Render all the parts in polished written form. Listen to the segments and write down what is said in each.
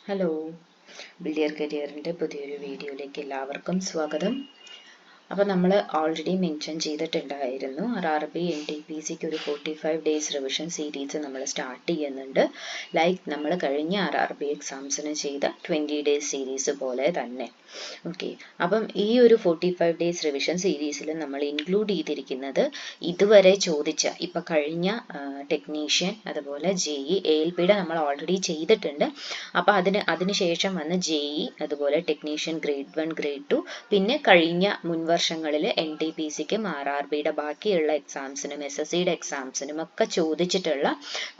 Hello, ബിൽഡിയർ കരിയറിൻ്റെ പുതിയൊരു വീഡിയോയിലേക്ക് എല്ലാവർക്കും സ്വാഗതം. അപ്പോൾ നമ്മൾ ഓൾറെഡി മെൻഷൻ ചെയ്തിട്ടുണ്ടായിരുന്നു RRB NTPCക്ക് ഒരു 45 ഡേയ്സ് റിവിഷൻ സീരീസ് നമ്മൾ സ്റ്റാർട്ട് ചെയ്യുന്നുണ്ട്. ലൈക്ക് നമ്മൾ കഴിഞ്ഞ RRB എക്സാംസിന് ചെയ്ത 20 ഡേയ്സ് സീരീസ് പോലെ തന്നെ. ഓക്കെ, അപ്പം ഈ ഒരു 45 ഡേയ്സ് റിവിഷൻ സീരീസിൽ നമ്മൾ ഇൻക്ലൂഡ് ചെയ്തിരിക്കുന്നത് ഇതുവരെ ചോദിച്ച ഇപ്പം കഴിഞ്ഞ ടെക്നീഷ്യൻ അതുപോലെ JE ALPയുടെ നമ്മൾ ഓൾറെഡി ചെയ്തിട്ടുണ്ട്. അപ്പോൾ അതിനുശേഷം വന്ന JE അതുപോലെ ടെക്നീഷ്യൻ ഗ്രേഡ് 1 ഗ്രേഡ് 2 പിന്നെ കഴിഞ്ഞ മുൻവർഷങ്ങളിൽ NTPCക്കും RRBയുടെ ബാക്കിയുള്ള എക്സാംസിനും SSCയുടെ എക്സാംസിനും ഒക്കെ ചോദിച്ചിട്ടുള്ള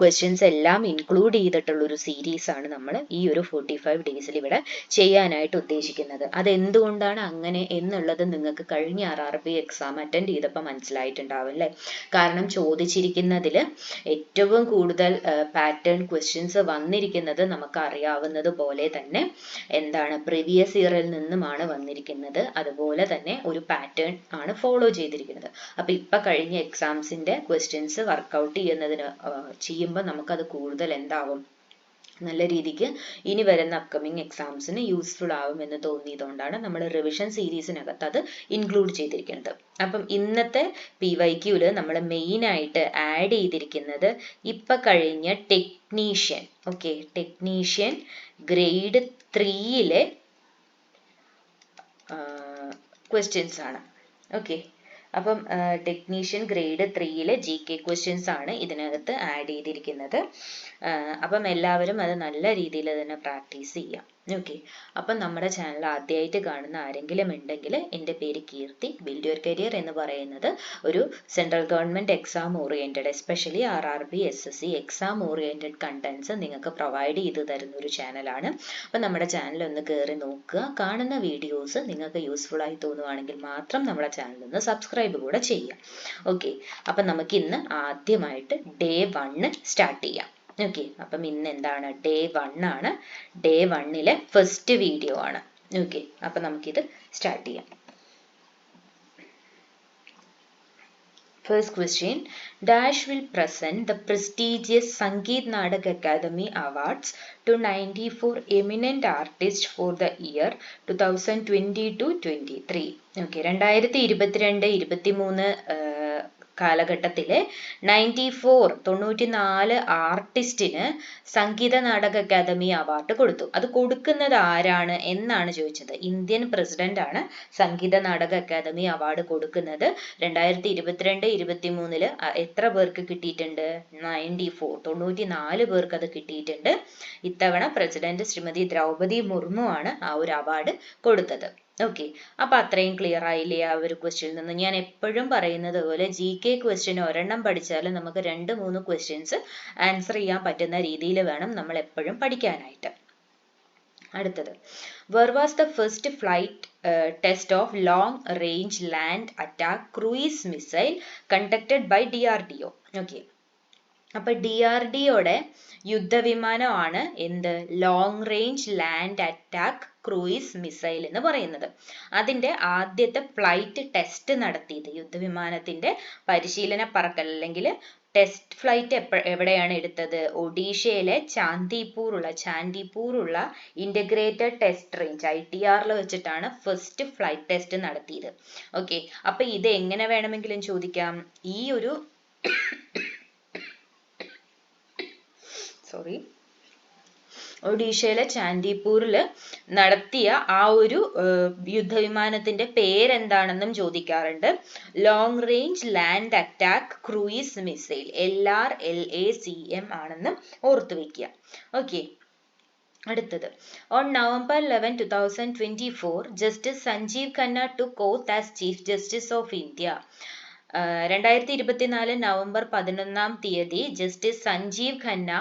ക്വസ്റ്റ്യൻസ് എല്ലാം ഇൻക്ലൂഡ് ചെയ്തിട്ടുള്ള ഒരു സീരീസാണ് നമ്മൾ ഈ ഒരു 45 ഡേയ്സിൽ ഇവിടെ ചെയ്യാനായിട്ട് ഉദ്ദേശിക്കുന്നത്. അതെന്തുകൊണ്ടാണ് അങ്ങനെ എന്നുള്ളത് നിങ്ങൾക്ക് കഴിഞ്ഞ RRB എക്സാം അറ്റൻഡ് ചെയ്തപ്പോൾ മനസ്സിലായിട്ടുണ്ടാവും അല്ലേ? കാരണം ചോദിച്ചിരിക്കുന്നതിൽ ഏറ്റവും കൂടുതൽ പാറ്റേൺ ക്വസ്റ്റ്യൻസ് വന്നിരിക്കുന്നത് നമുക്ക് അറിയാവുന്നത് പോലെ തന്നെ എന്താണ് പ്രീവിയസ് ഇയറിൽ നിന്നുമാണ് വന്നിരിക്കുന്നത്. അതുപോലെ തന്നെ ഒരു പാറ്റേൺ ആണ് ഫോളോ ചെയ്തിരിക്കുന്നത്. അപ്പോൾ ഇപ്പം കഴിഞ്ഞ എക്സാംസിൻ്റെ ക്വസ്റ്റ്യൻസ് വർക്കൗട്ട് ചെയ്യുമ്പോൾ നമുക്കത് കൂടുതൽ എന്താവും, നല്ല രീതിക്ക് ഇനി വരുന്ന അപ്കമിങ് എക്സാംസിന് യൂസ്ഫുൾ ആവുമെന്ന് തോന്നിയതുകൊണ്ടാണ് നമ്മൾ റിവിഷൻ സീരീസിനകത്ത് അത് ഇൻക്ലൂഡ് ചെയ്തിരിക്കുന്നത്. അപ്പം ഇന്നത്തെ PYQല് നമ്മൾ മെയിനായിട്ട് ആഡ് ചെയ്തിരിക്കുന്നത് ഇപ്പം കഴിഞ്ഞ ടെക്നീഷ്യൻ ടെക്നീഷ്യൻ ഗ്രേഡ് 3യിലെ ക്വസ്റ്റ്യൻസ് ആണ്. ഓക്കെ, അപ്പം ടെക്നീഷ്യൻ ഗ്രേഡ് 3യിലെ GK ക്വസ്റ്റ്യൻസ് ആണ് ഇതിനകത്ത് ആഡ് ചെയ്തിരിക്കുന്നത്. അപ്പം എല്ലാവരും അത് നല്ല രീതിയിൽ തന്നെ പ്രാക്ടീസ് ചെയ്യാം. ഓക്കെ, അപ്പം നമ്മുടെ ചാനൽ ആദ്യമായിട്ട് കാണുന്ന ആരെങ്കിലും ഉണ്ടെങ്കിൽ, എൻ്റെ പേര് കീർത്തി. ബിൽഡ് യുവർ കരിയർ എന്ന് പറയുന്നത് ഒരു central government exam oriented, especially RRB SSC exam oriented contents നിങ്ങൾക്ക് പ്രൊവൈഡ് ചെയ്ത് തരുന്ന ഒരു ചാനലാണ്. അപ്പം നമ്മുടെ ചാനൽ ഒന്ന് കയറി നോക്കുക. കാണുന്ന വീഡിയോസ് നിങ്ങൾക്ക് യൂസ്ഫുൾ ആയി തോന്നുവാണെങ്കിൽ മാത്രം നമ്മുടെ ചാനൽ ഒന്ന് സബ്സ്ക്രൈബ് കൂടെ ചെയ്യാം. ഓക്കെ, അപ്പം നമുക്ക് ഇന്ന് ആദ്യമായിട്ട് ഡേ 1 സ്റ്റാർട്ട് ചെയ്യാം. ഓക്കെ, അപ്പം ഇന്ന് എന്താണ്, ഡേ 1 ആണ്. ഡേ 1ലെ ഫസ്റ്റ് വീഡിയോ ആണ്. ഓക്കെ, അപ്പം നമുക്കിത് സ്റ്റാർട്ട് ചെയ്യാം. First question, Dash will present the prestigious Sangeet Nadak Academy Awards to 94 eminent artists for the year 2022-23. Okay, 2022-23 കാലഘട്ടത്തിലെ 94 ആർട്ടിസ്റ്റിന് സംഗീത നാടക അക്കാദമി അവാർഡ് കൊടുത്തു. അത് കൊടുക്കുന്നത് ആരാണ് എന്നാണ് ചോദിച്ചത്. ഇന്ത്യൻ പ്രസിഡന്റ് ആണ് സംഗീത നാടക അക്കാദമി അവാർഡ് കൊടുക്കുന്നത്. 2022-23 എത്ര പേർക്ക് കിട്ടിയിട്ടുണ്ട്? 94 പേർക്ക് അത് കിട്ടിയിട്ടുണ്ട്. ഇത്തവണ പ്രസിഡന്റ് ശ്രീമതി ദ്രൗപദി മുർമു ആണ് ആ ഒരു അവാർഡ് കൊടുത്തത്. ഓക്കെ, അപ്പൊ അത്രയും ക്ലിയർ ആയില്ലേ ആ ഒരു ക്വസ്റ്റ്യനിൽ നിന്ന്? ഞാൻ എപ്പോഴും പറയുന്നത് പോലെ GK ക്വസ്റ്റ്യൻ ഒരെണ്ണം പഠിച്ചാൽ നമുക്ക് 2-3 ക്വസ്റ്റ്യൻസ് ആൻസർ ചെയ്യാൻ പറ്റുന്ന രീതിയിൽ വേണം നമ്മൾ എപ്പോഴും പഠിക്കാനായിട്ട്. അടുത്തത്, where was the first flight test of long range land attack cruise missile conducted by DRDO? Okay, അപ്പൊ DRDOയുടെ യുദ്ധവിമാനമാണ് എന്ത്, long range land attack cruise missile എന്ന് പറയുന്നത്. അതിന്റെ ആദ്യത്തെ ഫ്ലൈറ്റ് ടെസ്റ്റ് നടത്തിയത്, യുദ്ധവിമാനത്തിന്റെ പരിശീലന പറക്കൽ അല്ലെങ്കിൽ ടെസ്റ്റ് ഫ്ലൈറ്റ് എവിടെയാണ് എടുത്തത്? ഒഡീഷയിലെ ചാന്ദിപ്പൂറുള്ള ഇന്റഗ്രേറ്റഡ് ടെസ്റ്റ് റേഞ്ച് ITR വെച്ചിട്ടാണ് ഫസ്റ്റ് ഫ്ലൈറ്റ് ടെസ്റ്റ് നടത്തിയത്. ഓക്കെ, അപ്പൊ ഇത് എങ്ങനെ വേണമെങ്കിലും ചോദിക്കാം. ഈ ഒരു ഒഡീഷയിലെ ചാന്ദിപ്പൂരിൽ നടത്തിയ ആ ഒരു യുദ്ധവിമാനത്തിന്റെ പേരെന്താണെന്നും ചോദിക്കാറുണ്ട്. Long range land attack cruise missile, LRLACM ആണെന്നും ഓർത്തു വെക്കുക. ഓക്കെ, അടുത്തത്, on November 11, 2024, Justice Sanjeev Khanna took oath as Chief Justice of India. 2024 November 11 justice Sanjiv Khanna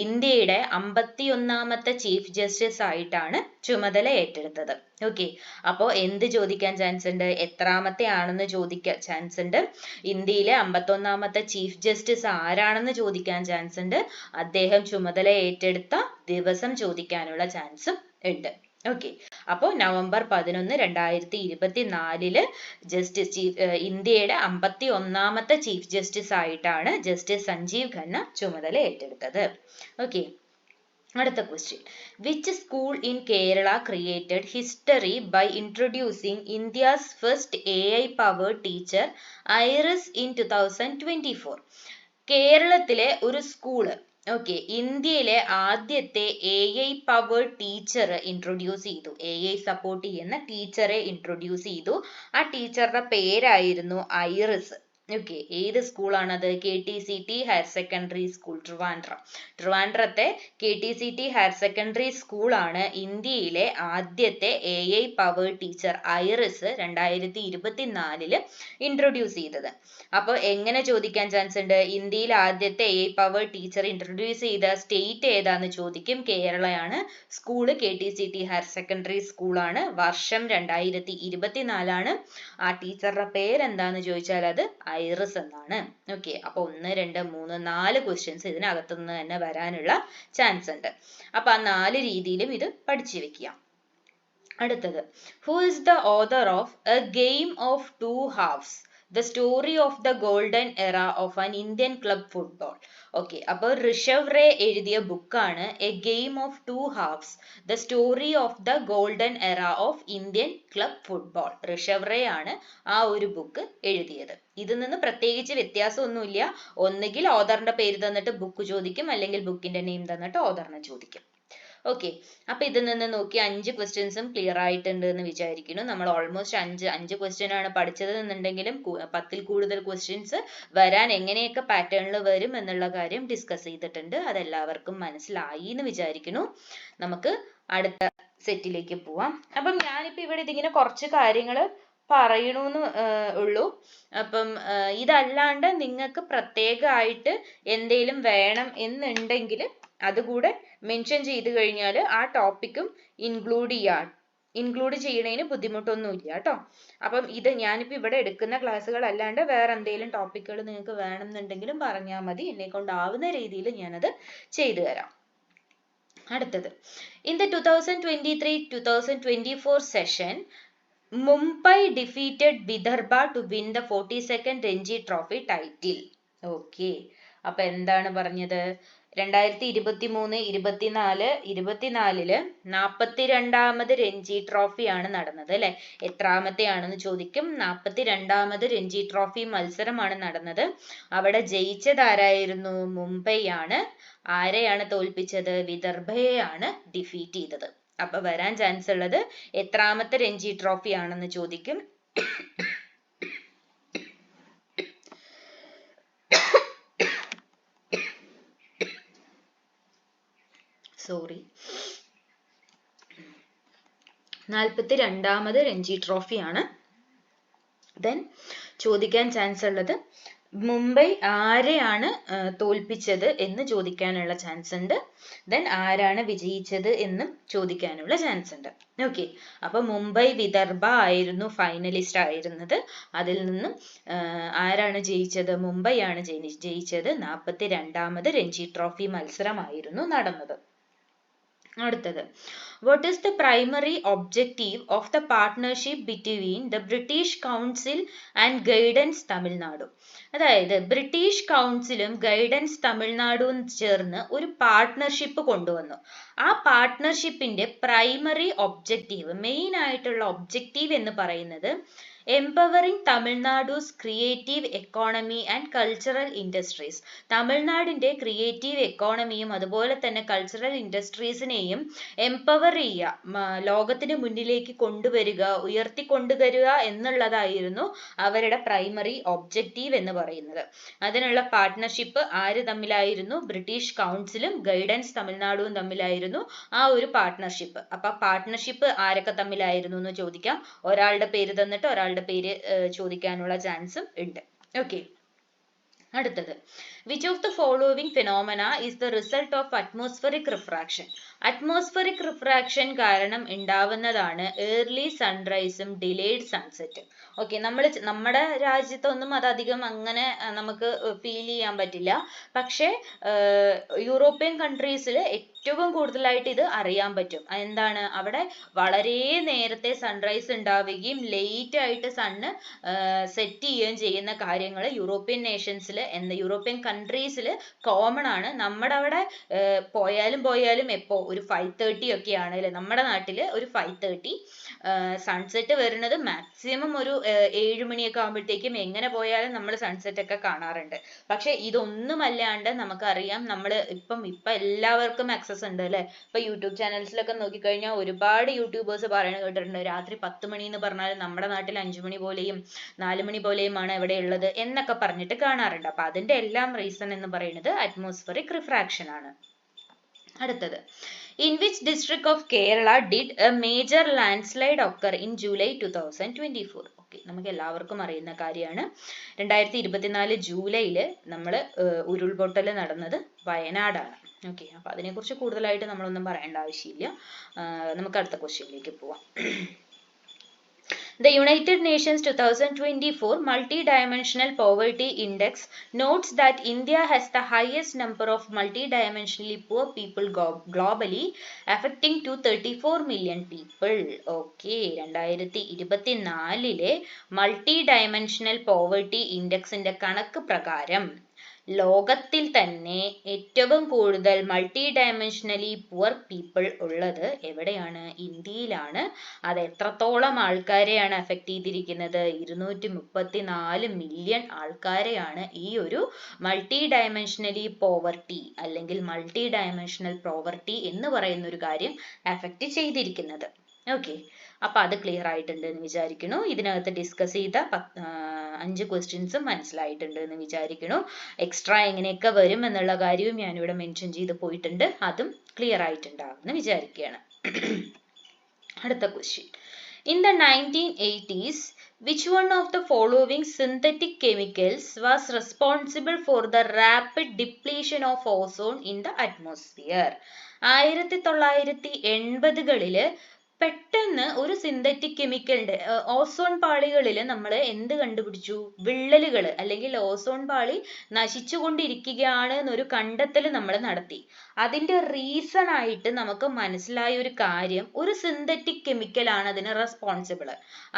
ഇന്ത്യയുടെ 51ാമത്തെ ചീഫ് ജസ്റ്റിസ് ആയിട്ടാണ് ചുമതല ഏറ്റെടുത്തത്. ഓക്കെ, അപ്പോൾ എന്ത് ചോദിക്കാൻ ചാൻസ് ഉണ്ട്? എത്രാമത്തെ ആണെന്ന് ചോദിക്കാൻ ചാൻസ് ഉണ്ട്. ഇന്ത്യയിലെ 51ാമത്തെ ചീഫ് ജസ്റ്റിസ് ആരാണെന്ന് ചോദിക്കാൻ ചാൻസ് ഉണ്ട്. അദ്ദേഹം ചുമതല ഏറ്റെടുത്ത ദിവസം ചോദിക്കാനുള്ള ചാൻസും ഉണ്ട്. ഓക്കെ, അപ്പോൾ നവംബർ 11, 2024 ഇന്ത്യയുടെ 51ാമത്തെ ചീഫ് ജസ്റ്റിസ് ആയിട്ടാണ് ജസ്റ്റിസ് സഞ്ജീവ് ഖന്ന ചുമതല ഏറ്റെടുത്തത്. ഓക്കെ, അടുത്ത question, which school in Kerala created history by introducing India's first AI powered teacher Iris in 2024? കേരളത്തിലെ ഒരു സ്കൂള്, ഓക്കെ, ഇന്ത്യയിലെ ആദ്യത്തെ AI പവേർഡ് ടീച്ചർ ഇൻട്രൊഡ്യൂസ് ചെയ്തു. AI സപ്പോർട്ട് ചെയ്യുന്ന ടീച്ചറെ ഇൻട്രൊഡ്യൂസ് ചെയ്തു. ആ ടീച്ചറുടെ പേരായിരുന്നു ഐറിസ്. ഓക്കെ, ഏത് സ്കൂളാണത്? KTCT higher secondary school, Trivandrum. ട്രിവാൻഡ്രത്തെ KTCT ഹയർ സെക്കൻഡറി സ്കൂളാണ് ഇന്ത്യയിലെ ആദ്യത്തെ AI powered teacher Iris 2024 introduce ചെയ്തത്. അപ്പോൾ എങ്ങനെ ചോദിക്കാൻ ചാൻസ് ഉണ്ട്? ഇന്ത്യയിൽ ആദ്യത്തെ AI പവേർഡ് ടീച്ചർ ഇൻട്രൊഡ്യൂസ് ചെയ്ത സ്റ്റേറ്റ് ഏതാന്ന് ചോദിക്കും. കേരളയാണ്. സ്കൂള് KTCT ഹയർ സെക്കൻഡറി സ്കൂളാണ്. വർഷം 2024 ആ ടീച്ചറുടെ പേരെന്താന്ന് ചോദിച്ചാൽ അത് ഐറിസ് എന്നാണ്. ഓക്കെ, അപ്പൊ 1, 2, 3, 4 ക്വസ്റ്റ്യൻസ് ഇതിനകത്തു നിന്ന് തന്നെ വരാനുള്ള ചാൻസ് ഉണ്ട്. അപ്പൊ ആ 4 രീതിയിലും ഇത് പഠിച്ചു വെക്കുക. അടുത്തത്, who is the author of a game of 2 halves, the story of the golden era of an Indian club football? Okay, അപ്പോൾ ഋഷവ് റേ എഴുതിയ ബുക്കാണ് a game of 2 halves, the story of the golden era of Indian club football. Rishav Ray ആണ് ആ ഒരു book എഴുതിയത്. ഇതിൽ നിന്ന് പ്രത്യേകിച്ച് വ്യത്യാസമൊന്നുമില്ല. ഒന്നുകിൽ ഓഥറിന്റെ പേര് തന്നിട്ട് ബുക്ക് ചോദിക്കും, അല്ലെങ്കിൽ ബുക്കിന്റെ നെയിം തന്നിട്ട് ഓഥറിനെ ചോദിക്കും. ഓക്കെ, അപ്പൊ ഇതിൽ നിന്ന് നോക്കി 5 ക്വസ്റ്റ്യൻസും ക്ലിയർ ആയിട്ടുണ്ട് എന്ന് വിചാരിക്കുന്നു. നമ്മൾ ഓൾമോസ്റ്റ് 5 ക്വസ്റ്റ്യൻ ആണ് പഠിച്ചത് എന്നുണ്ടെങ്കിലും 10ൽ കൂടുതൽ ക്വസ്റ്റ്യൻസ് വരാൻ എങ്ങനെയൊക്കെ പാറ്റേണിൽ വരും എന്നുള്ള കാര്യം ഡിസ്കസ് ചെയ്തിട്ടുണ്ട്. അതെല്ലാവർക്കും മനസ്സിലായി എന്ന് വിചാരിക്കുന്നു. നമുക്ക് അടുത്ത സെറ്റിലേക്ക് പോവാം. അപ്പം ഞാനിപ്പോ ഇവിടെ ഇതിങ്ങനെ കുറച്ച് കാര്യങ്ങൾ പറയണമെന്ന് ഉള്ളൂ. അപ്പം ഇതല്ലാണ്ട് നിങ്ങൾക്ക് പ്രത്യേകമായിട്ട് എന്തെങ്കിലും വേണം എന്നുണ്ടെങ്കിൽ അതുകൂടെ മെൻഷൻ ചെയ്ത് കഴിഞ്ഞാൽ ആ ടോപ്പിക്കും ഇൻക്ലൂഡ് ചെയ്യണതിന് ബുദ്ധിമുട്ടൊന്നുമില്ല കേട്ടോ. അപ്പം ഇത് ഞാനിപ്പോൾ ഇവിടെ എടുക്കുന്ന ക്ലാസ്സുകൾ അല്ലാണ്ട് വേറെ എന്തെങ്കിലും ടോപ്പിക്കുകൾ നിങ്ങൾക്ക് വേണമെന്നുണ്ടെങ്കിലും പറഞ്ഞാൽ മതി. എന്നെ കൊണ്ടാവുന്ന രീതിയിൽ ഞാനത് ചെയ്തു തരാം. അടുത്തത്, in the 2023-2024 session Mumbai defeated Vidarbha to win the 42nd Ranji Trophy title. Okay, അപ്പൊ എന്താണ് പറഞ്ഞത്? 2023-24 42ാമത് രഞ്ജി ട്രോഫി ആണ് നടന്നത് അല്ലെ. എത്രാമത്തെയാണെന്ന് ചോദിക്കും. 42ാമത് രഞ്ജി ട്രോഫി മത്സരമാണ് നടന്നത്. അവിടെ ജയിച്ചത് ആരായിരുന്നു? മുംബൈ ആണ്. ആരെയാണ് തോൽപ്പിച്ചത്? വിദർഭയെയാണ് ഡിഫീറ്റ് ചെയ്തത്. അപ്പൊ വരാൻ ചാൻസ് ഉള്ളത് എത്രാമത്തെ രഞ്ജി ട്രോഫി ആണെന്ന് ചോദിക്കും. സോറി, 42ാമത് രഞ്ജി ട്രോഫി ആണ്. ദെൻ ചോദിക്കാൻ ചാൻസ് ഉള്ളത് മുംബൈ ആരെയാണ് തോൽപ്പിച്ചത് എന്ന് ചോദിക്കാനുള്ള ചാൻസ് ഉണ്ട്. ദെൻ ആരാണ് വിജയിച്ചത് എന്നും ചോദിക്കാനുള്ള ചാൻസ് ഉണ്ട്. ഓക്കെ, അപ്പൊ മുംബൈ വിദർഭ ആയിരുന്നു ഫൈനലിസ്റ്റ് ആയിരുന്നത്. അതിൽ നിന്നും ആരാണ് ജയിച്ചത്? മുംബൈ ആണ് ജയിച്ചത്. 42ാമത് രഞ്ജി ട്രോഫി മത്സരമായിരുന്നു നടന്നത്. അടുത്തത്, what is the primary objective of the partnership between the British Council and Guidance Tamil Nadu? അതായത് ബ്രിട്ടീഷ് കൗൺസിലും ഗൈഡൻസ് തമിഴ്നാടും ചേർന്ന് ഒരു പാർട്ട്ണർഷിപ്പ് കൊണ്ടുവന്നു. ആ പാർട്ട്ണർഷിപ്പിന്റെ പ്രൈമറി ഒബ്ജക്റ്റീവ്, മെയിൻ ആയിട്ടുള്ള ഒബ്ജക്റ്റീവ് എന്ന് പറയുന്നത് empowering Tamil Nadu's creative economy and cultural industries. തമിഴ്നാടിന്റെ ക്രിയേറ്റീവ് എക്കോണമിയും അതുപോലെ തന്നെ കൾച്ചറൽ ഇൻഡസ്ട്രീസിനെയും എംപവർ ചെയ്യുക, ലോകത്തിന് മുന്നിലേക്ക് കൊണ്ടുവരിക, ഉയർത്തിക്കൊണ്ടുവരിക എന്നുള്ളതായിരുന്നു അവരുടെ പ്രൈമറി ഒബ്ജക്റ്റീവ് എന്ന് പറയുന്നത്. അതിനുള്ള പാർട്ട്ണർഷിപ്പ് ആര് തമ്മിലായിരുന്നു? ബ്രിട്ടീഷ് കൗൺസിലും ഗൈഡൻസ് തമിഴ്നാടും തമ്മിലായിരുന്നു ആ ഒരു പാർട്ട്ണർഷിപ്പ്. അപ്പൊ പാർട്ട്ണർഷിപ്പ് ആരൊക്കെ തമ്മിലായിരുന്നു എന്ന് ചോദിക്കാം. ഒരാളുടെ പേര് തന്നിട്ട് ഒരാളുടെ പേര് ചോദിക്കാനുള്ള ചാൻസും ഉണ്ട്. ഓക്കെ, അടുത്തത്, which of the following phenomena is the result of atmospheric refraction? atmospheric refraction കാരണം ഉണ്ടാവുന്നതാണ് early sunrise ഉം delayed sunset. ഓക്കെ, നമ്മുടെ രാജ്യത്തൊന്നും അതധികം അങ്ങനെ നമുക്ക് ഫീൽ ചെയ്യാൻ പറ്റില്ല. പക്ഷേ യൂറോപ്യൻ കൺട്രീസിൽ ഏറ്റവും കൂടുതലായിട്ട് ഇത് അറിയാൻ പറ്റും. എന്താണ്? അവിടെ വളരെ നേരത്തെ സൺറൈസ് ഉണ്ടാവുകയും ലേറ്റ് ആയിട്ട് സണ്ണ് സെറ്റ് ചെയ്യുകയും ചെയ്യുന്ന കാര്യങ്ങൾ യൂറോപ്യൻ നേഷൻസിൽ യൂറോപ്യൻ കൺട്രീസിൽ കോമൺ ആണ്. നമ്മുടെ അവിടെ പോയാലും എപ്പോ ഒരു 5:30 ഒക്കെയാണ് അല്ലെ, നമ്മുടെ നാട്ടിൽ ഒരു 5:30. സൺസെറ്റ് വരുന്നത് മാക്സിമം ഒരു 7 മണിയൊക്കെ ആകുമ്പോഴത്തേക്കും എങ്ങനെ പോയാലും നമ്മൾ സൺസെറ്റ് ഒക്കെ കാണാറുണ്ട്. പക്ഷെ ഇതൊന്നും അല്ലാണ്ട് നമുക്കറിയാം, നമ്മൾ ഇപ്പം എല്ലാവർക്കും ആക്സസ് ഉണ്ട് അല്ലെ. ഇപ്പൊ യൂട്യൂബ് ചാനൽസിലൊക്കെ നോക്കിക്കഴിഞ്ഞാൽ ഒരുപാട് യൂട്യൂബേഴ്സ് പറയണ കേട്ടിട്ടുണ്ട്, രാത്രി 10 മണി എന്ന് പറഞ്ഞാൽ നമ്മുടെ നാട്ടിൽ 5 മണി പോലെയും 4 മണി പോലെയുമാണ് ഇവിടെ ഉള്ളത് എന്നൊക്കെ പറഞ്ഞിട്ട് കാണാറുണ്ട്. അപ്പൊ അതിന്റെ എല്ലാം റീസൺ എന്ന് പറയുന്നത് അറ്റ്മോസ്ഫിയറിക് റിഫ്രാക്ഷൻ ആണ്. അടുത്തത്, in which district of Kerala did a major landslide occur in July 2024? Okay, നമുക്ക് എല്ലാവർക്കും അറിയുന്ന കാര്യമാണ്. 2024 ജൂലൈയിൽ നമ്മൾ ഉരുൾപൊട്ടൽ നടന്നത് വയനാടാണ്. ഓക്കെ, അപ്പൊ അതിനെക്കുറിച്ച് കൂടുതലായിട്ട് നമ്മളൊന്നും പറയേണ്ട ആവശ്യമില്ല. നമുക്ക് അടുത്ത ക്വസ്റ്റ്യനിലേക്ക് പോവാം. The United Nations 2024 Multidimensional Poverty Index notes that India has the highest number of multidimensionally poor people globally, affecting 234 million people. Okay, 2024 Multidimensional Poverty Indexന്റെ കണക്ക് പ്രകാരം ലോകത്തിൽ തന്നെ ഏറ്റവും കൂടുതൽ മൾട്ടി ഡയമെൻഷനലി പുവർ പീപ്പിൾ ഉള്ളത് എവിടെയാണ്? ഇന്ത്യയിലാണ്. അത് എത്രത്തോളം ആൾക്കാരെയാണ് അഫക്റ്റ് ചെയ്തിരിക്കുന്നത്? 234 മില്യൺ ആൾക്കാരെയാണ് ഈ ഒരു മൾട്ടി ഡയമെൻഷനലി പോവർട്ടി അല്ലെങ്കിൽ മൾട്ടി ഡയമെൻഷണൽ പോവർട്ടി എന്ന് പറയുന്ന ഒരു കാര്യം അഫക്റ്റ് ചെയ്തിരിക്കുന്നത്. ഓക്കെ, അപ്പൊ അത് ക്ലിയർ ആയിട്ടുണ്ട് എന്ന് വിചാരിക്കുന്നു. ഇതിനകത്ത് ഡിസ്കസ് ചെയ്ത 5 ക്വസ്റ്റ്യൻസും മനസ്സിലായിട്ടുണ്ട് എന്ന് വിചാരിക്കുന്നു. എക്സ്ട്രാ എങ്ങനെയൊക്കെ വരും എന്നുള്ള കാര്യവും ഞാനിവിടെ മെൻഷൻ ചെയ്ത് പോയിട്ടുണ്ട്, അതും ക്ലിയർ ആയിട്ടുണ്ടാവും എന്ന് വിചാരിക്കുകയാണ്. അടുത്ത question, in the 1980s which one of the following synthetic chemicals was responsible for the rapid depletion of ozone in the atmosphere? 1980കളിൽ പെട്ടെന്ന് ഒരു സിന്തറ്റിക് കെമിക്കലിന്റെ ഓസോൺ പാളികളിൽ നമ്മൾ എന്ത് കണ്ടുപിടിച്ചു? വിള്ളലുകൾ അല്ലെങ്കിൽ ഓസോൺ പാളി നശിച്ചുകൊണ്ടിരിക്കുകയാണ് എന്നൊരു കണ്ടെത്തൽ നമ്മൾ നടത്തി. അതിന്റെ റീസൺ ആയിട്ട് നമുക്ക് മനസ്സിലായ ഒരു കാര്യം, ഒരു സിന്തറ്റിക് കെമിക്കൽ ആണ് അതിന് റെസ്പോൺസിബിൾ.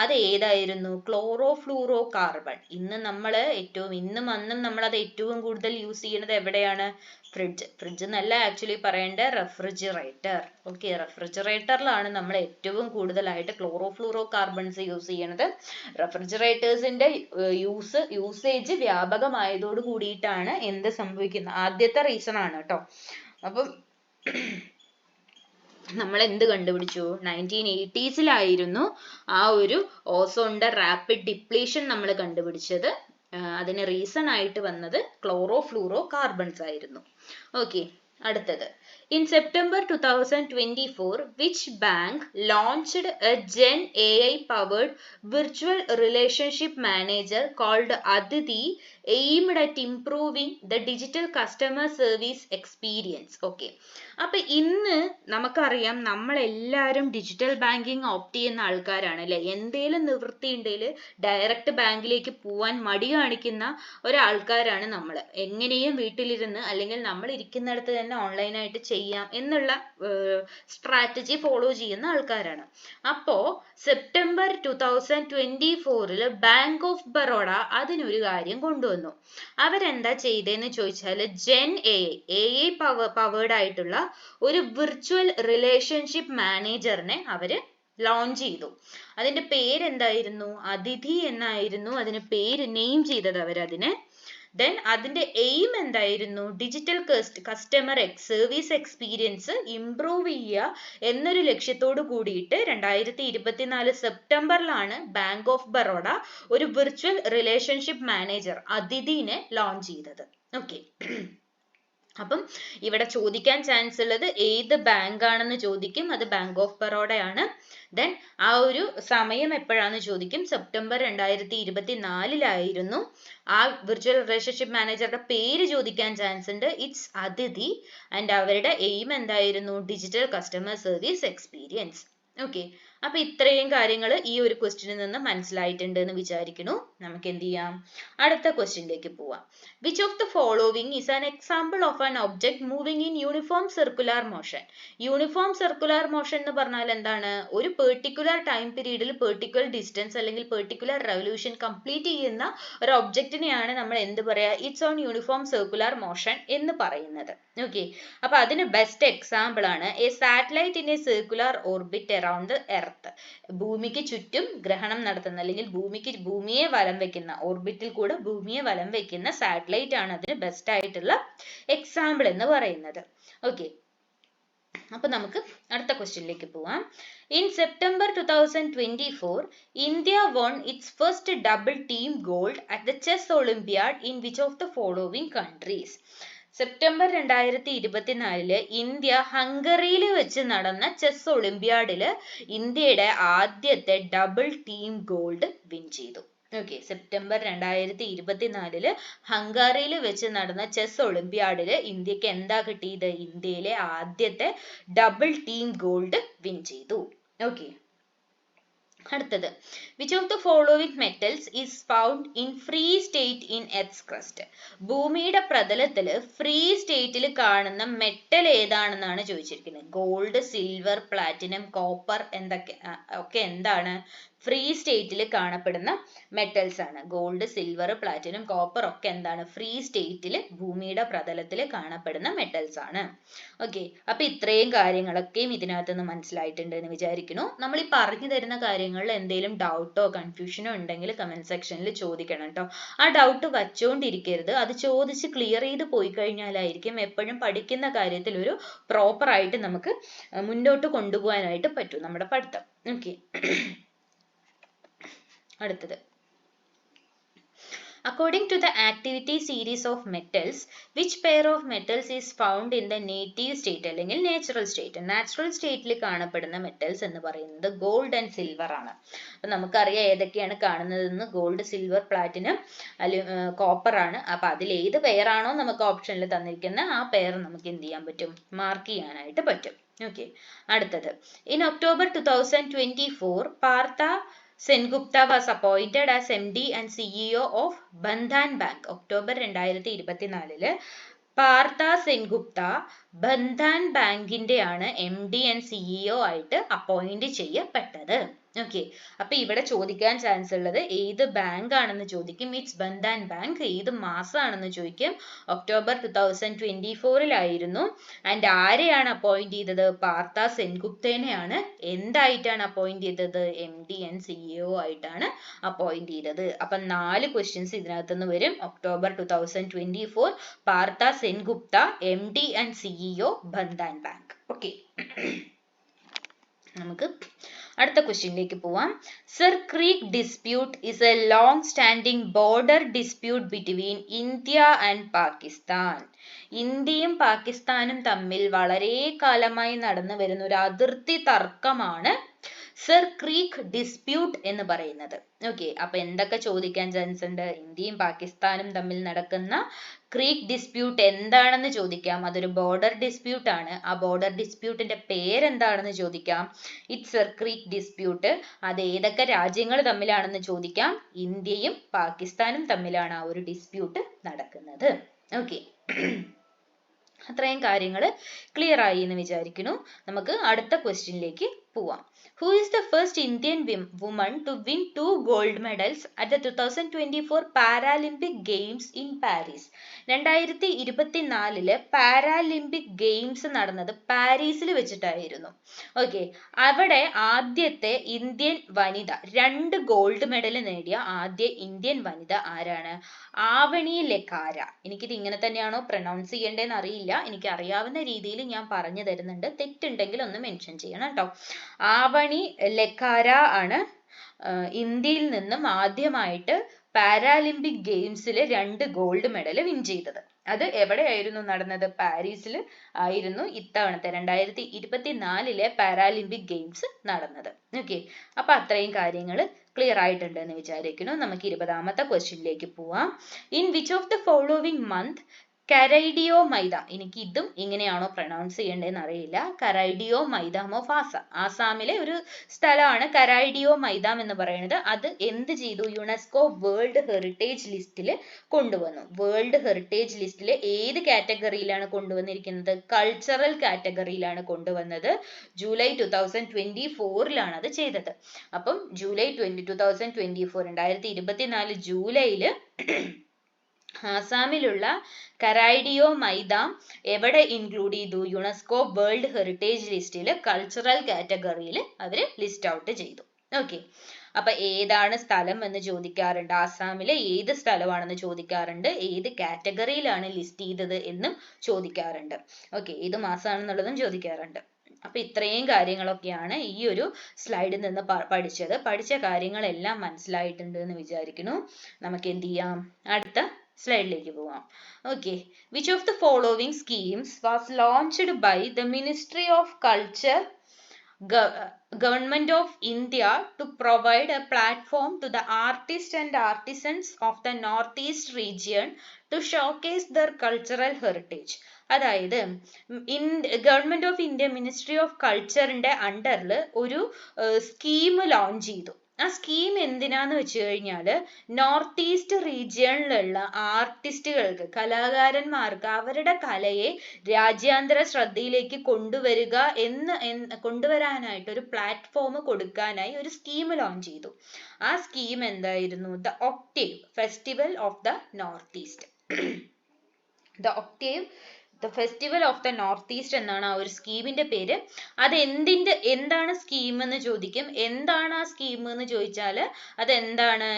അത് ഏതായിരുന്നു? Chloro fluoro carbon. ഇന്നും അന്നും നമ്മൾ അത് ഏറ്റവും കൂടുതൽ യൂസ് ചെയ്യുന്നത് എവിടെയാണ്? ഫ്രിഡ്ജ് എന്നല്ല ആക്ച്വലി പറയേണ്ട, റെഫ്രിജറേറ്റർ. ഓക്കെ, റെഫ്രിജറേറ്ററിലാണ് നമ്മൾ ഏറ്റവും കൂടുതലായിട്ട് ക്ലോറോ ഫ്ലൂറോ കാർബൺസ് യൂസ് ചെയ്യണത്. റെഫ്രിജറേറ്റേഴ്സിന്റെ യൂസേജ് വ്യാപകമായതോട് കൂടിയിട്ടാണ് എന്ത് സംഭവിക്കുന്നത്? ആദ്യത്തെ റീസൺ ആണ് കേട്ടോ. അപ്പം നമ്മൾ എന്ത് കണ്ടുപിടിച്ചു? 1980സിലായിരുന്നു ആ ഒരു ഓസോണിന്റെ റാപ്പിഡ് ഡിപ്ലീഷൻ നമ്മൾ കണ്ടുപിടിച്ചത്. അതിന് റീസൺ ആയിട്ട് വന്നത് ക്ലോറോ ഫ്ലൂറോ കാർബൺസ് ആയിരുന്നു. ഓക്കെ, അടുത്തത്, in September 2024 which bank launched a Gen AI powered virtual relationship manager called Aditi, aimed at improving the digital customer service experience? Okay, അപ്പൊ ഇന്ന് നമുക്കറിയാം, നമ്മളെല്ലാവരും ഡിജിറ്റൽ ബാങ്കിങ് ഓപ്റ്റ് ചെയ്യുന്ന ആൾക്കാരാണ് അല്ലെ. എന്തേലും നിവൃത്തി ഉണ്ടെങ്കിൽ ഡയറക്റ്റ് ബാങ്കിലേക്ക് പോവാൻ മടി കാണിക്കുന്ന ഒരാൾക്കാരാണ് നമ്മൾ. എങ്ങനെയും വീട്ടിലിരുന്ന് അല്ലെങ്കിൽ നമ്മൾ ഇരിക്കുന്നിടത്ത് തന്നെ ഓൺലൈനായിട്ട് ചെയ്യാം എന്നുള്ള സ്ട്രാറ്റജി ഫോളോ ചെയ്യുന്ന ആൾക്കാരാണ്. അപ്പോ സെപ്റ്റംബർ 2024 ബാങ്ക് ഓഫ് ബറോഡ അതിനൊരു കാര്യം കൊണ്ടുവന്നു. അവരെന്താ ചെയ്തതെന്ന് ചോദിച്ചാൽ, ജെൻ AI പവേർഡ് ആയിട്ടുള്ള ഒരു വിർച്വൽ റിലേഷൻഷിപ്പ് മാനേജറിനെ അവര് ലോഞ്ച് ചെയ്തു. അതിന്റെ പേര് എന്തായിരുന്നു? അതിഥി എന്നായിരുന്നു അതിന് പേര് നെയിം ചെയ്തത് അവരതിന്. ദെൻ അതിന്റെ എയിം എന്തായിരുന്നു? Digital customer service experience improve ചെയ്യുക എന്നൊരു ലക്ഷ്യത്തോട് കൂടിയിട്ട് 2024 സെപ്റ്റംബറിലാണ് ബാങ്ക് ഓഫ് ബറോഡ ഒരു വിർച്വൽ റിലേഷൻഷിപ്പ് മാനേജർ അതിഥിനെ ലോഞ്ച് ചെയ്തത്. ഓക്കെ, അപ്പം ഇവിടെ ചോദിക്കാൻ ചാൻസ് ഉള്ളത് ഏത് ബാങ്ക് ആണെന്ന് ചോദിക്കും. അത് ബാങ്ക് ഓഫ് ബറോഡയാണ്. ദെൻ ആ ഒരു സമയം എപ്പോഴാന്ന് ചോദിക്കും. സെപ്റ്റംബർ 2024 ആ വിർച്വൽ റിലേഷൻഷിപ്പ് മാനേജറുടെ പേര് ചോദിക്കാൻ ചാൻസ് ഉണ്ട്. ഇറ്റ്സ് അതിഥി. ആൻഡ് അവരുടെ എയിം എന്തായിരുന്നു? Digital customer service experience. Okay, അപ്പൊ ഇത്രയും കാര്യങ്ങൾ ഈ ഒരു ക്വസ്റ്റ്യനിൽ നിന്ന് മനസ്സിലായിട്ടുണ്ട് എന്ന് വിചാരിക്കുന്നു. നമുക്ക് എന്ത് ചെയ്യാം, അടുത്ത ക്വസ്റ്റ്യനിലേക്ക് പോവാം. Which of the following is an example of an object moving in uniform circular motion? Uniform circular motion എന്ന് പറഞ്ഞാൽ എന്താണ്? ഒരു പെർട്ടിക്കുലർ ടൈം പീരീഡിൽ പെർട്ടിക്കുലർ ഡിസ്റ്റൻസ് അല്ലെങ്കിൽ പെർട്ടിക്കുലർ റെവല്യൂഷൻ കംപ്ലീറ്റ് ചെയ്യുന്ന ഒരു ഒബ്ജക്റ്റിനെയാണ് നമ്മൾ എന്ത് പറയാ, it's on uniform circular motion എന്ന് പറയുന്നത്. ഓക്കെ, അപ്പൊ അതിന് ബെസ്റ്റ് എക്സാമ്പിൾ ആണ് A satellite in A circular orbit around the earth. ഭൂമിക്ക് ചുറ്റും ഗ്രഹണം നടത്തുന്ന അല്ലെങ്കിൽ ഭൂമിയെ വലം വെക്കുന്ന, ഓർബിറ്റിൽ കൂടെ ഭൂമിയെ വലം വെക്കുന്ന സാറ്റലൈറ്റ് ആണ് അതിന് ബെസ്റ്റ് ആയിട്ടുള്ള എക്സാമ്പിൾ എന്ന് പറയുന്നത്. ഓക്കെ, അപ്പൊ നമുക്ക് അടുത്ത ക്വസ്റ്റ്യനിലേക്ക് പോവാം. In September 2024 India won its first double team gold at the chess olympiad in which of the following countries? September 2024 India ഹംഗറിയിൽ വെച്ച് നടന്ന ചെസ് ഒളിമ്പ്യാഡില് ഇന്ത്യയുടെ ആദ്യത്തെ ഡബിൾ ടീം ഗോൾഡ് വിൻ ചെയ്തു. ഓക്കെ, സെപ്റ്റംബർ 2024 ഹംഗറിയിൽ വെച്ച് നടന്ന ചെസ് ഒളിമ്പ്യാഡില് ഇന്ത്യക്ക് എന്താ കിട്ടിയത്? ഇന്ത്യയിലെ ആദ്യത്തെ ഡബിൾ ടീം ഗോൾഡ് വിൻ ചെയ്തു. ഓക്കെ, അടുത്തത് which of the following metals is found in free state in earth's crust? ഭൂമിയുടെ പ്രതലത്തില് ഫ്രീ സ്റ്റേറ്റിൽ കാണുന്ന മെറ്റൽ ഏതാണെന്നാണ് ചോദിച്ചിരിക്കുന്നത്. ഗോൾഡ്, സിൽവർ, പ്ലാറ്റിനം, കോപ്പർ ഒക്കെ എന്താണ്? ഫ്രീ സ്റ്റേറ്റിൽ കാണപ്പെടുന്ന മെറ്റൽസ് ആണ്. ഗോൾഡ്, സിൽവർ, പ്ലാറ്റിനം, കോപ്പർ ഒക്കെ എന്താണ്? ഫ്രീ സ്റ്റേറ്റിൽ ഭൂമിയുടെ പ്രതലത്തിൽ കാണപ്പെടുന്ന മെറ്റൽസ് ആണ്. ഓക്കെ, അപ്പൊ ഇത്രയും കാര്യങ്ങളൊക്കെയും ഇതിനകത്ത് നിന്ന് മനസ്സിലായിട്ടുണ്ട് എന്ന് വിചാരിക്കുന്നു. നമ്മൾ ഈ പറഞ്ഞു തരുന്ന കാര്യങ്ങളിൽ എന്തെങ്കിലും ഡൗട്ടോ കൺഫ്യൂഷനോ ഉണ്ടെങ്കിൽ കമന്റ് സെക്ഷനിൽ ചോദിക്കണം കേട്ടോ. ആ ഡൗട്ട് വച്ചുകൊണ്ടിരിക്കരുത്, അത് ചോദിച്ച് ക്ലിയർ ചെയ്ത് പോയി കഴിഞ്ഞാലായിരിക്കും എപ്പോഴും പഠിക്കുന്ന കാര്യത്തിൽ ഒരു പ്രോപ്പർ ആയിട്ട് നമുക്ക് മുന്നോട്ട് കൊണ്ടുപോകാനായിട്ട് പറ്റും നമ്മുടെ പഠിത്തം. ഓക്കെ, അടുത്തത് according to the activity series of metals, which pair of metals is found in the native state അല്ലെങ്കിൽ natural state? natural stateൽ കാണപ്പെടുന്ന metals എന്ന് പറയുന്നത് gold and silver ആണ്. അപ്പൊ നമുക്കറിയാം ഏതൊക്കെയാണ് കാണുന്നതെന്ന്. ഗോൾഡ്, സിൽവർ, പ്ലാറ്റിനം, കോപ്പർ ആണ്. അപ്പൊ അതിൽ ഏത് പെയർ ആണോ നമുക്ക് ഓപ്ഷനിൽ തന്നിരിക്കുന്ന ആ പെയർ നമുക്ക് എന്ത് ചെയ്യാൻ പറ്റും? മാർക്ക് ചെയ്യാനായിട്ട് പറ്റും. ഓക്കെ, അടുത്തത് in October 2024 Partha Sengupta was appointed as MD and CEO of Bandhan Bank. October 2024 Partha Sengupta Bandhan ബാങ്കിന്റെ ആണ് MD and CEO ആയിട്ട് അപ്പോയിന്റ് ചെയ്യപ്പെട്ടത്. ഓക്കെ, അപ്പൊ ഇവിടെ ചോദിക്കാൻ ചാൻസ് ഉള്ളത് ഏത് ബാങ്ക് ആണെന്ന് ചോദിക്കും. It's Bandhan bank. ഏത് മാസമാണെന്ന് ചോദിക്കും. ഒക്ടോബർ 2024 ആൻഡ് ആരെയാണ് അപ്പോയിന്റ് ചെയ്തത്? പാർത്ഥ സെൻഗുപ്തനെയാണ് എന്തായിട്ടാണ് അപ്പോയിന്റ് ചെയ്തത്? MD and CEO ആയിട്ടാണ് അപ്പോയിന്റ് ചെയ്തത്. അപ്പൊ 4 ക്വസ്റ്റ്യൻസ് ഇതിനകത്ത് നിന്ന് വരും. October 2024 Partha Sengupta, MD and CEO Bandhan bank. Okay, നമുക്ക് അടുത്ത ക്വസ്റ്റ്യനിലേക്ക് പോവാം. Sir creek dispute is A long standing border dispute between India and Pakistan. ഇന്ത്യയും പാകിസ്ഥാനും തമ്മിൽ വളരെ കാലമായി നടന്നു വരുന്ന ഒരു അതിർത്തി തർക്കമാണ് സർ ക്രീക്ക് ഡിസ്പ്യൂട്ട് എന്ന് പറയുന്നത്. ഓക്കെ, അപ്പൊ എന്തൊക്കെ ചോദിക്കാൻ ചാൻസ് ഉണ്ട്? ഇന്ത്യയും പാകിസ്ഥാനും തമ്മിൽ നടക്കുന്ന ക്രീക്ക് ഡിസ്പ്യൂട്ട് എന്താണെന്ന് ചോദിക്കാം. അതൊരു ബോർഡർ ഡിസ്പ്യൂട്ട് ആണ്. ആ ബോർഡർ ഡിസ്പ്യൂട്ടിന്റെ പേരെന്താണെന്ന് ചോദിക്കാം. It's sir creek dispute. അത് ഏതൊക്കെ രാജ്യങ്ങൾ തമ്മിലാണെന്ന് ചോദിക്കാം. ഇന്ത്യയും പാകിസ്ഥാനും തമ്മിലാണ് ആ ഒരു ഡിസ്പ്യൂട്ട് നടക്കുന്നത്. ഓക്കെ, അത്രയും കാര്യങ്ങൾ ക്ലിയർ ആയി എന്ന് വിചാരിക്കുന്നു. നമുക്ക് അടുത്ത ക്വസ്റ്റ്യനിലേക്ക് പോവാം. Who is the first Indian woman to win 2 gold medals at the 2024 Paralympic Games in Paris? 2024 Paralympic games നടന്നത് പാരീസിൽ വെച്ചിട്ടായിരുന്നു. ഓക്കെ, അവിടെ ആദ്യത്തെ ഇന്ത്യൻ വനിത 2 ഗോൾഡ് മെഡൽ നേടിയ ആദ്യ ഇന്ത്യൻ വനിത ആരാണ്? ആവണി ലെക്കാര. എനിക്കിത് ഇങ്ങനെ തന്നെയാണോ പ്രൊനൗൺസ് ചെയ്യേണ്ടതെന്ന് അറിയില്ല. എനിക്ക് അറിയാവുന്ന രീതിയിൽ ഞാൻ പറഞ്ഞു തരുന്നുണ്ട്. തെറ്റുണ്ടെങ്കിൽ ഒന്ന് മെൻഷൻ ചെയ്യണം കേട്ടോ. ആവണി ലെക്കാര ആണ് ഇന്ത്യയിൽ നിന്നും ആദ്യമായിട്ട് പാരാലിമ്പിക് ഗെയിംസിൽ 2 ഗോൾഡ് മെഡൽ വിൻ ചെയ്തത്. അത് എവിടെയായിരുന്നു നടന്നത്? പാരീസിൽ ആയിരുന്നു ഇത്തവണത്തെ 2024 പാരാലിമ്പിക് ഗെയിംസ് നടന്നത്. ഓക്കെ, അപ്പൊ അത്രയും കാര്യങ്ങൾ ക്ലിയർ ആയിട്ടുണ്ട് എന്ന് വിചാരിക്കുന്നു. നമുക്ക് 20ാമത്തെ ക്വസ്റ്റ്യനിലേക്ക് പോവാം. In which of the following month Charaideo Moidam, എനിക്ക് ഇതും ഇങ്ങനെയാണോ പ്രൊനൗൺസ് ചെയ്യേണ്ടതെന്ന് അറിയില്ല. കരൈഡിയോ മൈദാം ഓഫ് ആസാം, ആസാമിലെ ഒരു സ്ഥലമാണ് കരൈഡിയോ മൈദാം എന്ന് പറയുന്നത്. അത് എന്ത് ചെയ്തു? യുനെസ്കോ വേൾഡ് ഹെറിറ്റേജ് ലിസ്റ്റിൽ കൊണ്ടുവന്നു. വേൾഡ് ഹെറിറ്റേജ് ലിസ്റ്റിൽ ഏത് കാറ്റഗറിയിലാണ് കൊണ്ടുവന്നിരിക്കുന്നത്? കൾച്ചറൽ കാറ്റഗറിയിലാണ് കൊണ്ടുവന്നത്. ജൂലൈ 2024 അത് ചെയ്തത്. അപ്പം ജൂലൈ 2024 2024 ജൂലൈയില് ആസാമിലുള്ള കരൈഡിയോ മൈദാം എവിടെ ഇൻക്ലൂഡ് ചെയ്തു? യുനെസ്കോ വേൾഡ് ഹെറിറ്റേജ് ലിസ്റ്റിൽ കൾച്ചറൽ കാറ്റഗറിയിൽ അവർ ലിസ്റ്റ് ഔട്ട് ചെയ്തു. ഓക്കെ, അപ്പൊ ഏതാണ് സ്ഥലം എന്ന് ചോദിക്കാറുണ്ട്. ആസാമിലെ ഏത് സ്ഥലമാണെന്ന് ചോദിക്കാറുണ്ട്. ഏത് കാറ്റഗറിയിലാണ് ലിസ്റ്റ് ചെയ്തത് എന്നും ചോദിക്കാറുണ്ട്. ഓക്കെ, ഏത് മാസമാണെന്നുള്ളതും ചോദിക്കാറുണ്ട്. അപ്പൊ ഇത്രയും കാര്യങ്ങളൊക്കെയാണ് ഈ ഒരു സ്ലൈഡിൽ നിന്ന് പഠിച്ചത്. പഠിച്ച കാര്യങ്ങളെല്ലാം മനസ്സിലായിട്ടുണ്ട് എന്ന് വിചാരിക്കുന്നു. നമുക്ക് എന്ത് ചെയ്യാം? അടുത്ത സ്ലൈഡിലേക്ക് പോവാം. Okay, which of the following schemes was launched by the ministry of culture Government of India to provide a platform to the artists and artisans of the Northeast region to showcase their cultural heritage. അതായത് government of India ministry of കൾച്ചറിന്റെ അണ്ടറിൽ ഒരു scheme launch ചെയ്തു. ആ scheme എന്തിനാന്ന് വെച്ച് കഴിഞ്ഞാല് north east റീജിയണിലുള്ള ആർട്ടിസ്റ്റുകൾക്ക്, കലാകാരന്മാർക്ക് അവരുടെ കലയെ രാജ്യാന്തര ശ്രദ്ധയിലേക്ക് കൊണ്ടുവരാനായിട്ട് ഒരു പ്ലാറ്റ്ഫോം കൊടുക്കാനായി ഒരു സ്കീം ലോഞ്ച് ചെയ്തു. ആ സ്കീം എന്തായിരുന്നു? The Octave festival of the north east. The festival of the north east എന്നാണ് ആ ഒരു സ്കീമിന്റെ പേര്. അത് എന്താണ് സ്കീം എന്ന് ചോദിക്കും. എന്താണ് ആ സ്കീം എന്ന് ചോദിച്ചാൽ അത് എന്താണ്?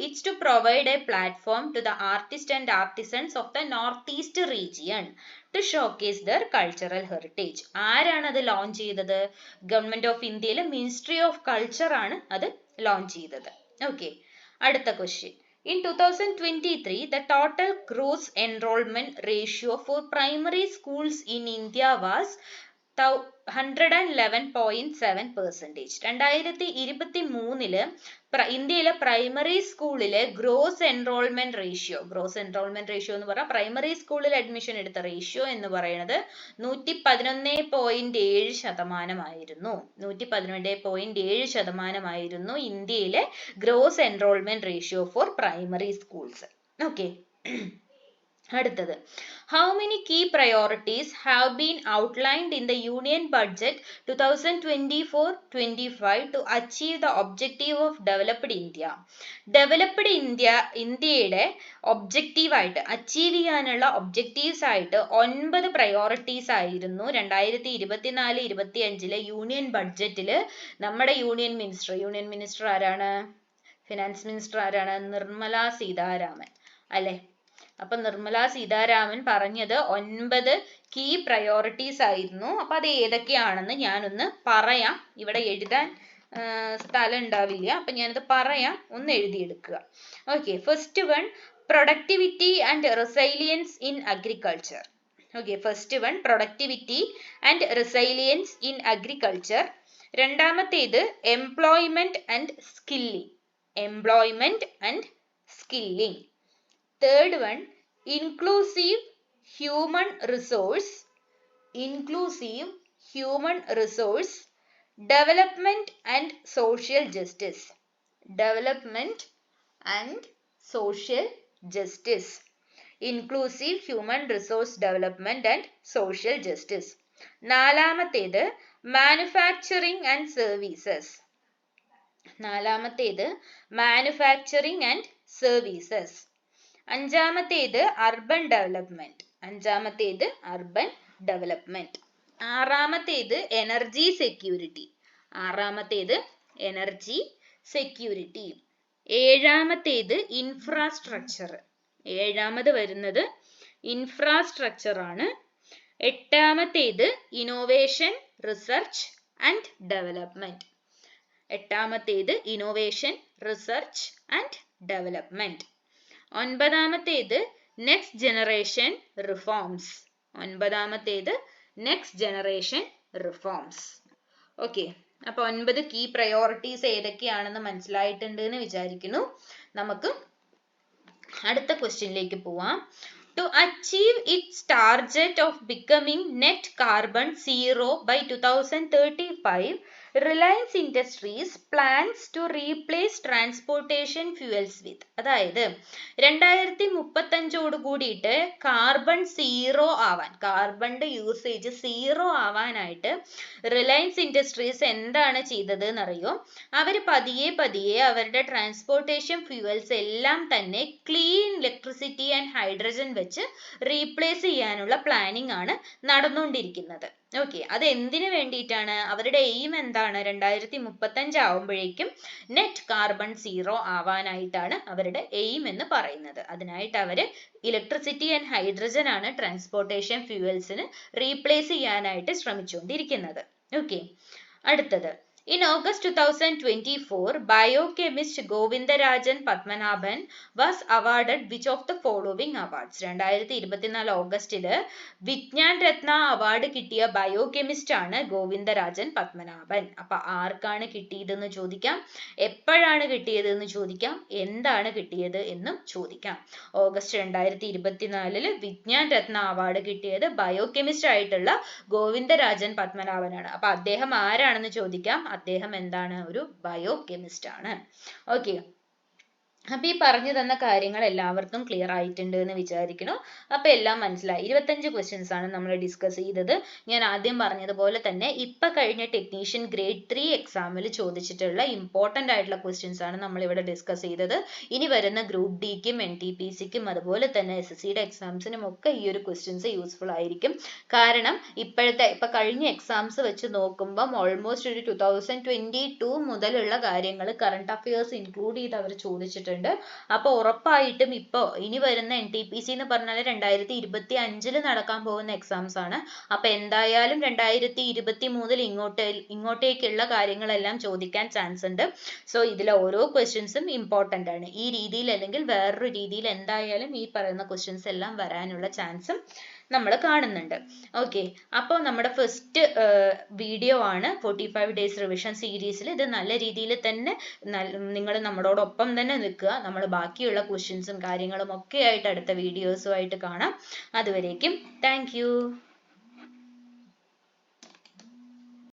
It's to provide a platform to the artist and artisans of the north east region to showcase their cultural heritage. ആരാണ് അത് ലോഞ്ച് ചെയ്തത്? ഗവൺമെന്റ് ഓഫ് ഇന്ത്യയിലെ മിനിസ്ട്രി ഓഫ് കൾച്ചർ ആണ് അത് ലോഞ്ച് ചെയ്തത്. ഓക്കെ, അടുത്ത question. In 2023, the total gross enrollment ratio for primary schools in India was 111.7%. 2023 ഇന്ത്യയിലെ primary സ്കൂളിലെ ഗ്രോസ് എൻറോൾമെന്റ് റേഷ്യോ എന്ന് പറഞ്ഞാൽ പ്രൈമറി സ്കൂളിൽ അഡ്മിഷൻ എടുത്ത റേഷ്യോ എന്ന് പറയുന്നത് 111.7%. 111.7% ഇന്ത്യയിലെ gross enrolment ratio for primary schools. Okay, അടുത്തത്. How many key priorities have been outlined in the Union Budget 2024-25 to achieve the objective of developed India? Developed ഇന്ത്യയുടെ objective ആയിട്ട് അച്ചീവ് ചെയ്യാനുള്ള objectives ആയിട്ട് 9 priorities ആയിരുന്നു 2024-25 union ബഡ്ജറ്റിൽ നമ്മുടെ union minister ആരാണ്? Finance minister ആരാണ്? നിർമ്മല സീതാരാമൻ അല്ലെ? അപ്പൊ നിർമ്മല സീതാരാമൻ പറഞ്ഞത് 9 കീ പ്രയോറിറ്റീസ് ആയിരുന്നു. അപ്പൊ അത് ഏതൊക്കെയാണെന്ന് ഞാനൊന്ന് പറയാം. ഇവിടെ എഴുതാൻ സ്ഥലം ഉണ്ടാവില്ല, അപ്പൊ ഞാനത് പറയാം, ഒന്ന് എഴുതിയെടുക്കുക. Okay, first one productivity and resilience in agriculture. Okay, first one productivity and resilience in agriculture. രണ്ടാമത്തേത് employment and skilling. Third one, inclusive human resource, development and social justice. Inclusive human resource development and social justice. നാലാമത്തേത് manufacturing and services. അഞ്ചാമത്തേത് urban development. ആറാമത്തേത് energy security. ഏഴാമത്തേത് infrastructure. ഏഴാമത് വരുന്നത് infrastructure ആണ്. എട്ടാമത്തേത് innovation, research and development. ഒൻപതാമത്തേത് next generation reforms. Okay, അപ്പൊ 9 കീ പ്രയോറിറ്റീസ് ഏതൊക്കെയാണെന്ന് മനസ്സിലായിട്ടുണ്ട് എന്ന് വിചാരിക്കുന്നു. നമുക്ക് അടുത്ത ക്വസ്റ്റ്യനിലേക്ക് പോവാം. To achieve its target of becoming net carbon zero by 2035, Reliance Industries plans to replace transportation fuels with. അതായത് 2035 കൂടിയിട്ട് കാർബൺ സീറോ ആവാൻ, കാർബണിന്റെ യൂസേജ് സീറോ ആവാനായിട്ട് റിലയൻസ് ഇൻഡസ്ട്രീസ് എന്താണ് ചെയ്തത് എന്നറിയോ? അവർ പതിയെ അവരുടെ ട്രാൻസ്പോർട്ടേഷൻ ഫ്യൂവൽസ് എല്ലാം തന്നെ ക്ലീൻ ഇലക്ട്രിസിറ്റി ആൻഡ് ഹൈഡ്രജൻ വെച്ച് റീപ്ലേസ് ചെയ്യാനുള്ള പ്ലാനിങ് ആണ് നടന്നുകൊണ്ടിരിക്കുന്നത്. ഓക്കെ, അത് എന്തിനു വേണ്ടിയിട്ടാണ്? അവരുടെ എയിം എന്താണ്? 2035 ആവുമ്പോഴേക്കും നെറ്റ് കാർബൺ സീറോ ആവാനായിട്ടാണ് അവരുടെ എയിം എന്ന് പറയുന്നത്. അതിനായിട്ട് അവര് ഇലക്ട്രിസിറ്റി ആൻഡ് ഹൈഡ്രജൻ ആണ് ട്രാൻസ്പോർട്ടേഷൻ ഫ്യൂവൽസിന് റീപ്ലേസ് ചെയ്യാനായിട്ട് ശ്രമിച്ചുകൊണ്ടിരിക്കുന്നത്. ഓക്കെ, അടുത്തത്. In August 2024, biochemist Govindarajan Padmanabhan was awarded which of the following awards? 2024 ഓഗസ്റ്റില് വിജ്ഞാൻ രത്ന അവാർഡ് കിട്ടിയ ബയോകെമിസ്റ്റ് ആണ് ഗോവിന്ദരാജൻ പത്മനാഭൻ. അപ്പൊ ആർക്കാണ് കിട്ടിയതെന്ന് ചോദിക്കാം, എപ്പോഴാണ് കിട്ടിയത് എന്ന് ചോദിക്കാം, എന്താണ് കിട്ടിയത് എന്നും ചോദിക്കാം. ഓഗസ്റ്റ് 2024 വിജ്ഞാൻ രത്ന അവാർഡ് കിട്ടിയത് ബയോകെമിസ്റ്റ് ആയിട്ടുള്ള ഗോവിന്ദരാജൻ പത്മനാഭനാണ്. അപ്പൊ അദ്ദേഹം ആരാണെന്ന് ചോദിക്കാം. അദ്ദേഹം എന്താണ്? ഒരു ബയോകെമിസ്റ്റ് ആണ്. ഓക്കെ, അപ്പൊ ഈ പറഞ്ഞു തന്ന കാര്യങ്ങൾ എല്ലാവർക്കും ക്ലിയർ ആയിട്ടുണ്ട് എന്ന് വിചാരിക്കുന്നു. അപ്പൊ എല്ലാം മനസ്സിലായി. 25 ക്വസ്റ്റ്യൻസ് ആണ് നമ്മൾ ഡിസ്കസ് ചെയ്തത്. ഞാൻ ആദ്യം പറഞ്ഞതുപോലെ തന്നെ ഇപ്പൊ കഴിഞ്ഞ ടെക്നീഷ്യൻ ഗ്രേഡ് 3 എക്സാമിൽ ചോദിച്ചിട്ടുള്ള ഇമ്പോർട്ടന്റ് ആയിട്ടുള്ള ക്വസ്റ്റ്യൻസ് ആണ് നമ്മൾ ഇവിടെ ഡിസ്കസ് ചെയ്തത്. ഇനി വരുന്ന ഗ്രൂപ്പ് ഡിക്കും NTPCക്കും അതുപോലെ തന്നെ SSCയുടെ എക്സാംസിനും ഒക്കെ ഈ ഒരു ക്വസ്റ്റ്യൻസ് യൂസ്ഫുൾ ആയിരിക്കും. കാരണം ഇപ്പൊ കഴിഞ്ഞ എക്സാംസ് വെച്ച് നോക്കുമ്പോൾ ഓൾമോസ്റ്റ് ഒരു 2022 മുതലുള്ള കാര്യങ്ങൾ കറണ്ട് അഫയേഴ്സ് ഇൻക്ലൂഡ് ചെയ്ത് അവർ ചോദിച്ചിട്ടുണ്ട്. അപ്പൊ ഉറപ്പായിട്ടും ഇപ്പൊ ഇനി വരുന്ന NTPC എന്ന് പറഞ്ഞാൽ 2025 നടക്കാൻ പോകുന്ന എക്സാംസ് ആണ്. അപ്പൊ എന്തായാലും 2023 ഇങ്ങോട്ടേക്കുള്ള കാര്യങ്ങളെല്ലാം ചോദിക്കാൻ ചാൻസ് ഉണ്ട്. സോ ഇതിലെ ഓരോ ക്വസ്റ്റ്യൻസും ഇമ്പോർട്ടന്റ് ആണ്. ഈ രീതിയിൽ അല്ലെങ്കിൽ വേറൊരു രീതിയിൽ എന്തായാലും ഈ പറയുന്ന ക്വസ്റ്റ്യൻസ് എല്ലാം വരാനുള്ള ചാൻസും നമ്മൾ കാണുന്നുണ്ട്. ഓക്കെ, അപ്പോൾ നമ്മുടെ ഫസ്റ്റ് വീഡിയോ ആണ് 45 ഡേയ്സ് റിവിഷൻ സീരീസിൽ. ഇത് നല്ല രീതിയിൽ തന്നെ നിങ്ങൾ നമ്മളോടൊപ്പം തന്നെ നിൽക്കുക. നമ്മൾ ബാക്കിയുള്ള ക്വസ്റ്റ്യൻസും കാര്യങ്ങളും ഒക്കെ ആയിട്ട് അടുത്ത വീഡിയോസുമായിട്ട് കാണാം. അതുവരേക്കും താങ്ക് യു.